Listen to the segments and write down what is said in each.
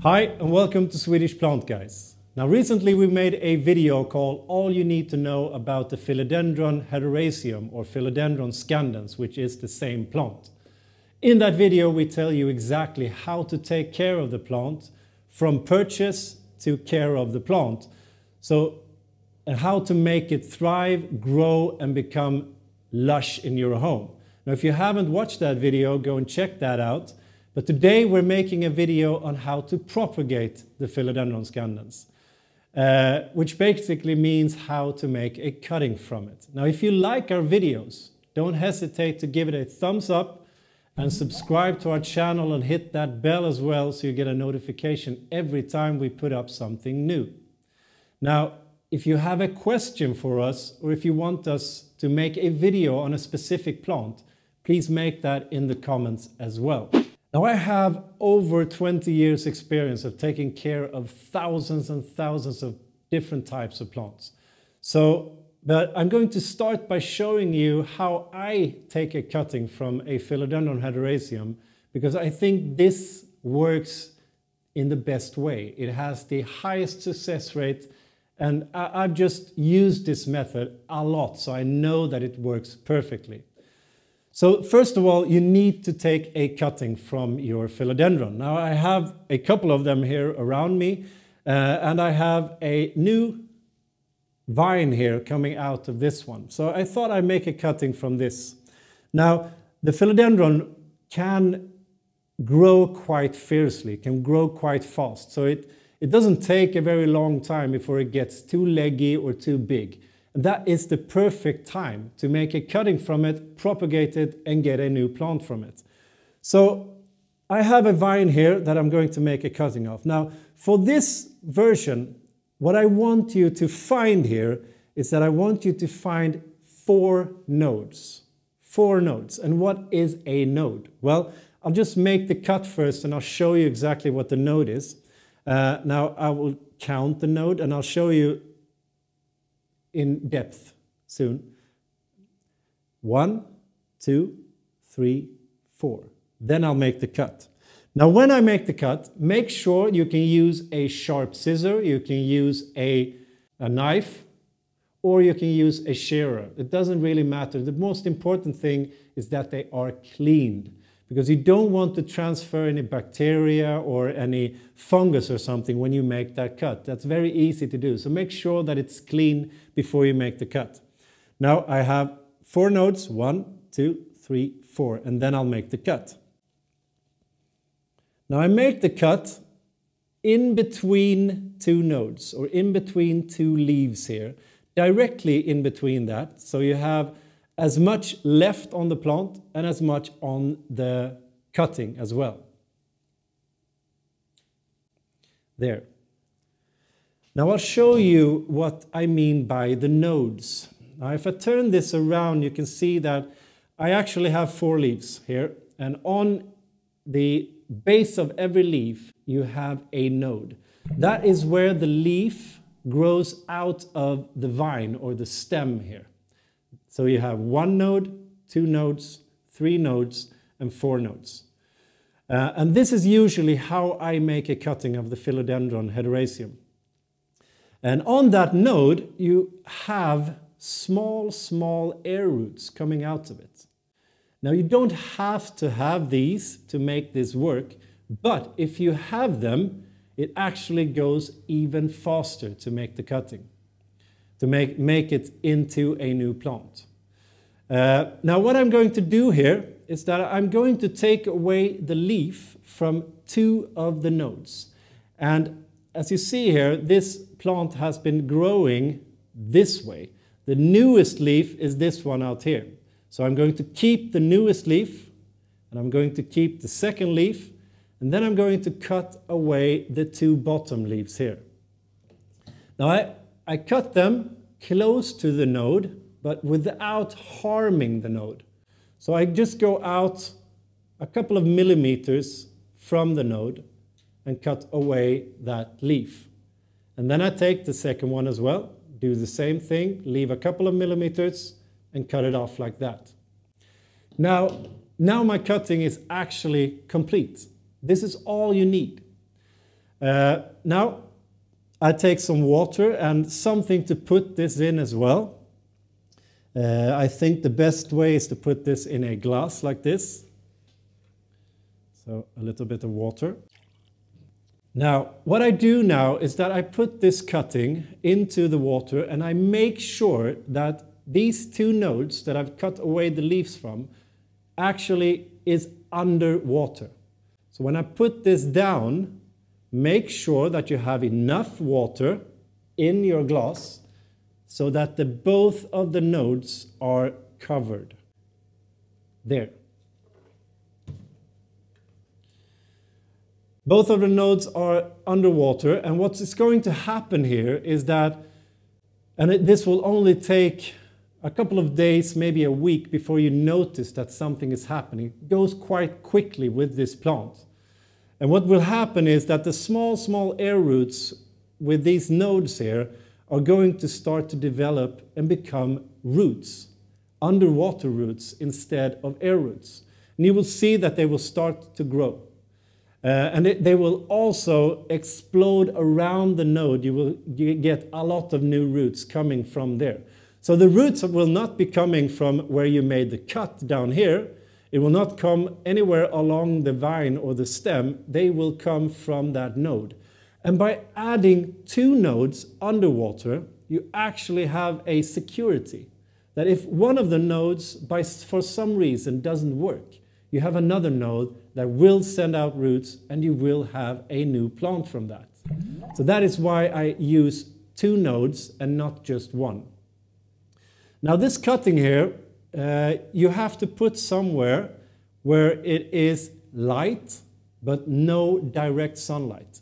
Hi and welcome to Swedish Plant Guys. Now recently we made a video called All You Need to Know About the Philodendron hederaceum or Philodendron scandens, which is the same plant. In that video we tell you exactly how to take care of the plant from purchase to care of the plant. And how to make it thrive, grow and become lush in your home. Now if you haven't watched that video, go and check that out. But today we're making a video on how to propagate the Philodendron scandens, which basically means how to make a cutting from it. Now, if you like our videos, don't hesitate to give it a thumbs up and subscribe to our channel and hit that bell as well so you get a notification every time we put up something new. Now, if you have a question for us or if you want us to make a video on a specific plant, please make that in the comments as well. Now I have over 20 years experience of taking care of thousands and thousands of different types of plants. But I'm going to start by showing you how I take a cutting from a Philodendron hederaceum, because I think this works in the best way. It has the highest success rate and I've just used this method a lot, so I know that it works perfectly. So first of all, you need to take a cutting from your philodendron. Now I have a couple of them here around me, and I have a new vine here coming out of this one. So I thought I'd make a cutting from this. Now the philodendron can grow quite fiercely, can grow quite fast. So it doesn't take a very long time before it gets too leggy or too big. That is the perfect time to make a cutting from it, propagate it and get a new plant from it. So I have a vine here that I'm going to make a cutting of. Now for this version, what I want you to find here is that I want you to find 4 nodes. 4 nodes. And what is a node? Well, I'll just make the cut first and I'll show you exactly what the node is. Now I will count the node and I'll show you in depth soon. 1, 2, 3, 4. Then I'll make the cut. Now when I make the cut, make sure you can use a sharp scissor, you can use a knife, or you can use a shearer. It doesn't really matter. The most important thing is that they are cleaned, because you don't want to transfer any bacteria or any fungus or something when you make that cut. That's very easy to do. So make sure that it's clean before you make the cut. Now I have 4 nodes, 1, 2, 3, 4, and then I'll make the cut. Now I make the cut in between 2 nodes, or in between 2 leaves here, directly in between that. So you have as much left on the plant and as much on the cutting as well. There. Now I'll show you what I mean by the nodes. Now if I turn this around, you can see that I actually have 4 leaves here, and on the base of every leaf you have a node. That is where the leaf grows out of the vine or the stem here. So you have 1 node, 2 nodes, 3 nodes, and 4 nodes. And this is usually how I make a cutting of the Philodendron hederaceum. And on that node, you have small air roots coming out of it. Now you don't have to have these to make this work, but if you have them, it actually goes even faster to make the cutting, to make it into a new plant. Now what I'm going to do here is that I'm going to take away the leaf from 2 of the nodes. And as you see here, this plant has been growing this way. The newest leaf is this one out here. So I'm going to keep the newest leaf, and I'm going to keep the second leaf, and then I'm going to cut away the 2 bottom leaves here. Now I cut them close to the node, but without harming the node. So I just go out a couple of millimeters from the node and cut away that leaf. And then I take the second one as well, do the same thing, leave a couple of millimeters and cut it off like that. Now my cutting is actually complete. This is all you need. Now, I take some water and something to put this in as well. I think the best way is to put this in a glass like this. So a little bit of water. Now, what I do now is that I put this cutting into the water and I make sure that these two nodes that I've cut away the leaves from actually is under water. So when I put this down, make sure that you have enough water in your glass so that both of the nodes are covered. There. Both of the nodes are underwater, and what is going to happen here is that, this will only take a couple of days, maybe a week, before you notice that something is happening. It goes quite quickly with this plant. And what will happen is that the small air roots with these nodes here are going to start to develop and become roots, underwater roots instead of air roots. And you will see that they will start to grow. They will also explode around the node. You get a lot of new roots coming from there. So the roots will not be coming from where you made the cut down here. It will not come anywhere along the vine or the stem. They will come from that node. And by adding two nodes underwater, you actually have a security that if one of the nodes, for some reason, doesn't work, you have another node that will send out roots and you will have a new plant from that. So that is why I use two nodes and not just one. Now this cutting here, you have to put somewhere where it is light but no direct sunlight.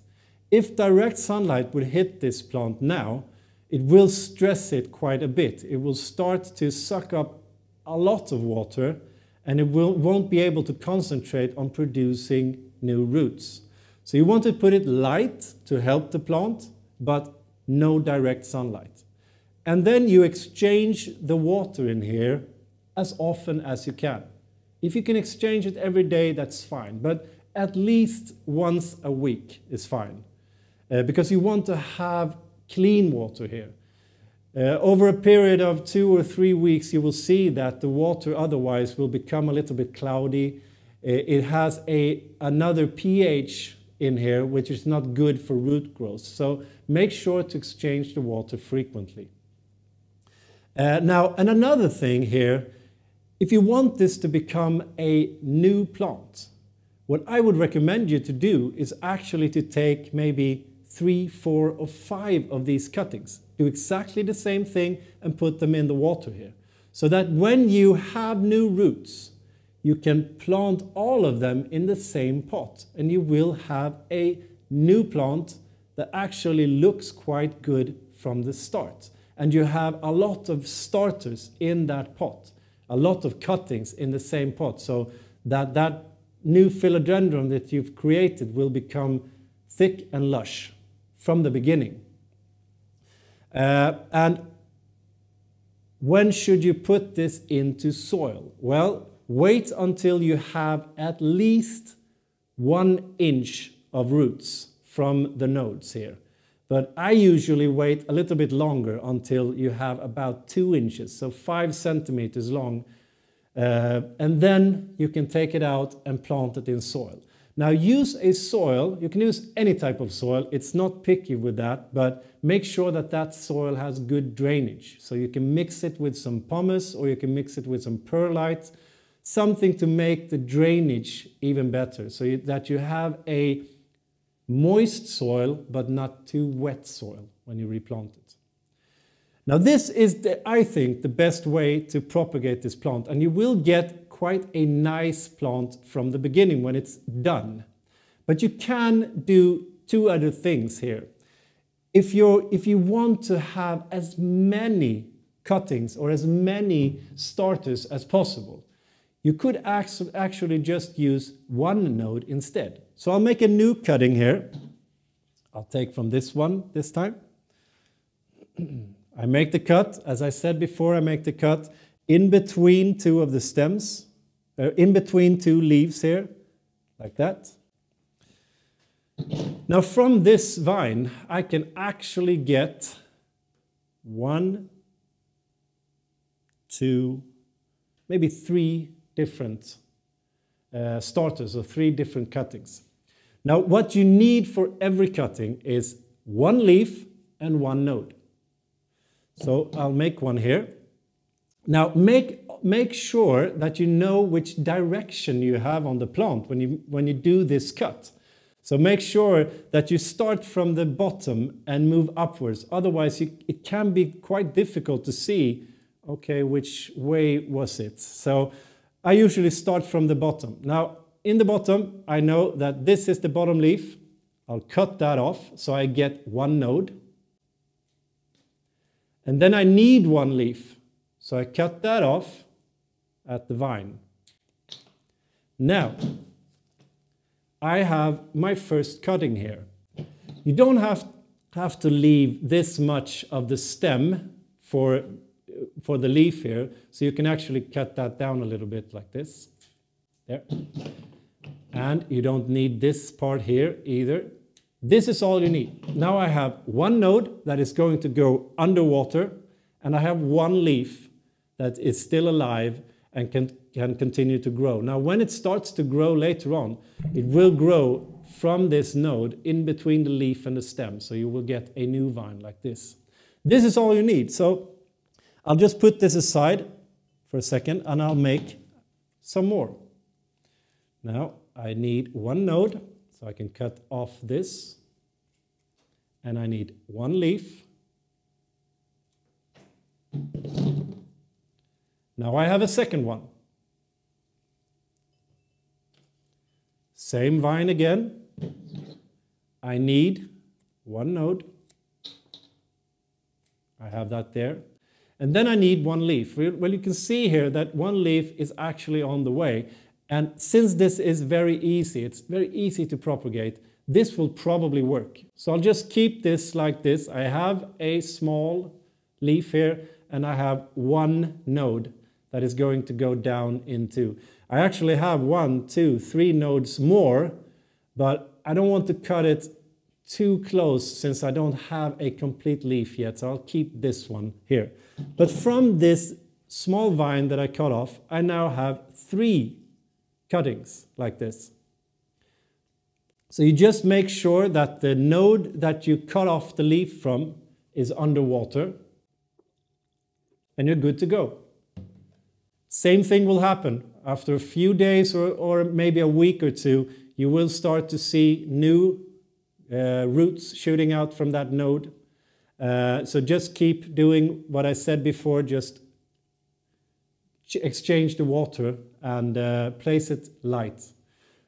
If direct sunlight would hit this plant now, it will stress it quite a bit. It will start to suck up a lot of water and it won't be able to concentrate on producing new roots. So you want to put it light to help the plant, but no direct sunlight. And then you exchange the water in here as often as you can. If you can exchange it every day, that's fine, but at least once a week is fine. Because you want to have clean water here. Over a period of 2 or 3 weeks, you will see that the water otherwise will become a little bit cloudy. It has another pH in here, which is not good for root growth. So make sure to exchange the water frequently. Now, and another thing here, if you want this to become a new plant, what I would recommend you to do is actually to take maybe 3, 4, or 5 of these cuttings. Do exactly the same thing and put them in the water here. So that when you have new roots, you can plant all of them in the same pot. And you will have a new plant that actually looks quite good from the start. And you have a lot of starters in that pot. A lot of cuttings in the same pot. So that new philodendron that you've created will become thick and lush from the beginning. And when should you put this into soil? Well, wait until you have at least 1 inch of roots from the nodes here. But I usually wait a little bit longer until you have about 2 inches, so 5 centimeters long. And then you can take it out and plant it in soil. Now use a soil, you can use any type of soil, it's not picky with that, but make sure that that soil has good drainage. So you can mix it with some pumice or you can mix it with some perlite, something to make the drainage even better, so that you have a moist soil but not too wet soil when you replant it. Now this is, I think, the best way to propagate this plant, and you will get quite a nice plant from the beginning when it's done. But you can do 2 other things here. If you want to have as many cuttings or as many starters as possible, you could actually just use 1 node instead. So I'll make a new cutting here. I'll take from this one this time. I make the cut, as I said before, I make the cut in between 2 of the stems, in between 2 leaves here, like that. Now from this vine, I can actually get 1, 2, maybe 3 different starters or 3 different cuttings. Now what you need for every cutting is 1 leaf and 1 node. So I'll make one here. Now make sure that you know which direction you have on the plant when you do this cut. So make sure that you start from the bottom and move upwards. Otherwise it can be quite difficult to see, okay, which way was it. So I usually start from the bottom. Now in the bottom I know that this is the bottom leaf. I'll cut that off so I get 1 node. And then I need 1 leaf. So I cut that off at the vine. Now, I have my first cutting here. You don't have to leave this much of the stem for the leaf here. So you can actually cut that down a little bit like this. There. And you don't need this part here either. This is all you need. Now I have 1 node that is going to go underwater, and I have 1 leaf that is still alive and can continue to grow. Now when it starts to grow later on, it will grow from this node in between the leaf and the stem, so you will get a new vine like this. This is all you need. So I'll just put this aside for a second and I'll make some more. Now I need 1 node. So I can cut off this, and I need 1 leaf. Now I have a second one. Same vine again. I need 1 node. I have that there. And then I need 1 leaf. Well, you can see here that 1 leaf is actually on the way. And since this is very easy, it's very easy to propagate, this will probably work. So I'll just keep this like this. I have a small leaf here, and I have 1 node that is going to go down into. I actually have 1, 2, 3 nodes more, but I don't want to cut it too close since I don't have a complete leaf yet. So I'll keep this one here. But from this small vine that I cut off, I now have 3 cuttings like this. So you just make sure that the node that you cut off the leaf from is underwater, and you're good to go. Same thing will happen. After a few days or maybe a week or 2, you will start to see new roots shooting out from that node. So just keep doing what I said before, just exchange the water and place it light.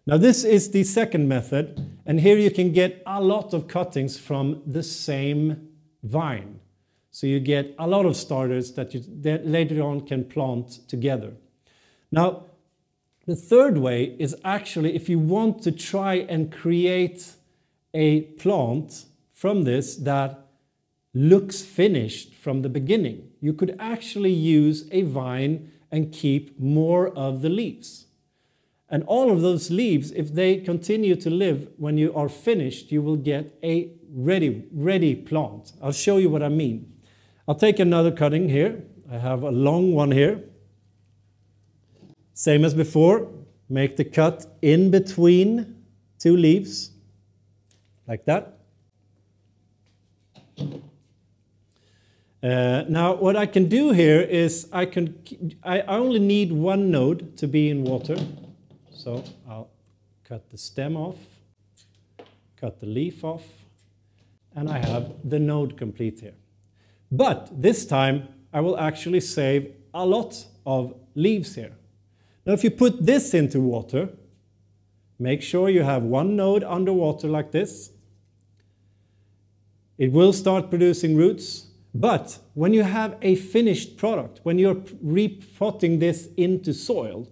Now this is the second method, and here you can get a lot of cuttings from the same vine. So you get a lot of starters that you later on can plant together. Now the third way is actually if you want to try and create a plant from this that looks finished from the beginning. You could actually use a vine and keep more of the leaves. And all of those leaves, if they continue to live when you are finished, you will get a ready plant. I'll show you what I mean. I'll take another cutting here. I have a long one here. Same as before, make the cut in between 2 leaves, like that. Now what I can do here is I only need 1 node to be in water. So I'll cut the stem off, cut the leaf off, and I have the node complete here. But this time I will actually save a lot of leaves here. Now if you put this into water, make sure you have 1 node underwater like this. It will start producing roots. But when you have a finished product, when you're repotting this into soil,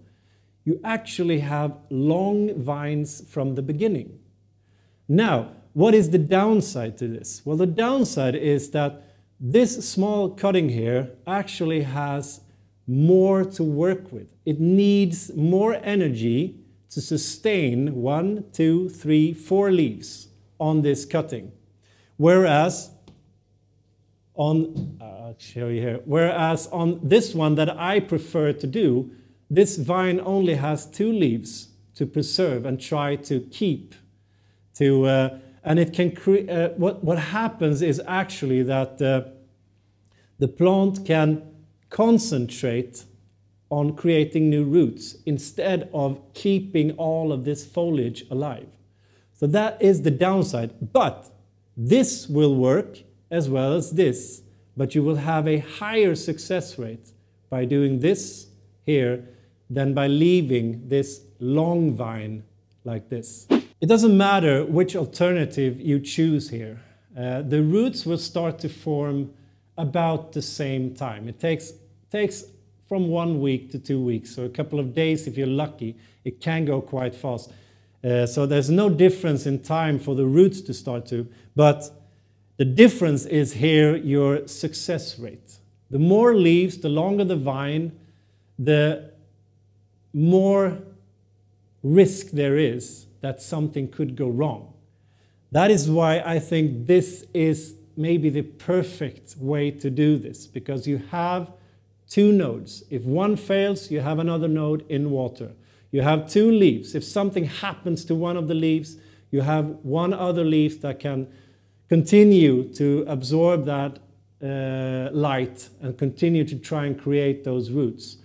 you actually have long vines from the beginning. Now, what is the downside to this? Well, the downside is that this small cutting here actually has more to work with. It needs more energy to sustain 1, 2, 3, 4 leaves. on this cutting. Whereas on, I'll show you here, whereas on this one that I prefer to do, this vine only has 2 leaves to preserve and try to keep. And it can create, what happens is actually that the plant can concentrate on creating new roots instead of keeping all of this foliage alive. So that is the downside. But this will work as well as this, but you will have a higher success rate by doing this here than by leaving this long vine like this. It doesn't matter which alternative you choose here. The roots will start to form about the same time. It takes from 1 week to 2 weeks, so a couple of days if you're lucky. It can go quite fast. So there's no difference in time for the roots to start to, but the difference is here your success rate. The more leaves, the longer the vine, the more risk there is that something could go wrong. That is why I think this is maybe the perfect way to do this, because you have 2 nodes. If one fails, you have another node in water. You have 2 leaves. If something happens to one of the leaves, you have one other leaf that can continue to absorb that light and continue to try and create those roots.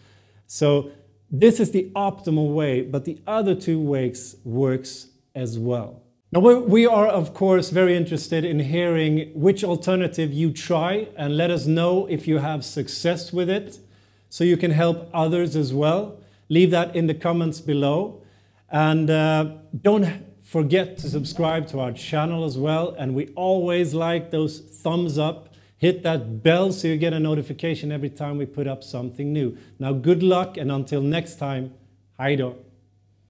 So this is the optimal way, but the other 2 ways works as well. Now we are of course very interested in hearing which alternative you try, and let us know if you have success with it so you can help others as well. Leave that in the comments below, and don't forget to subscribe to our channel as well, and we always like those thumbs up. Hit that bell so you get a notification every time we put up something new. Now good luck, and until next time, hej då!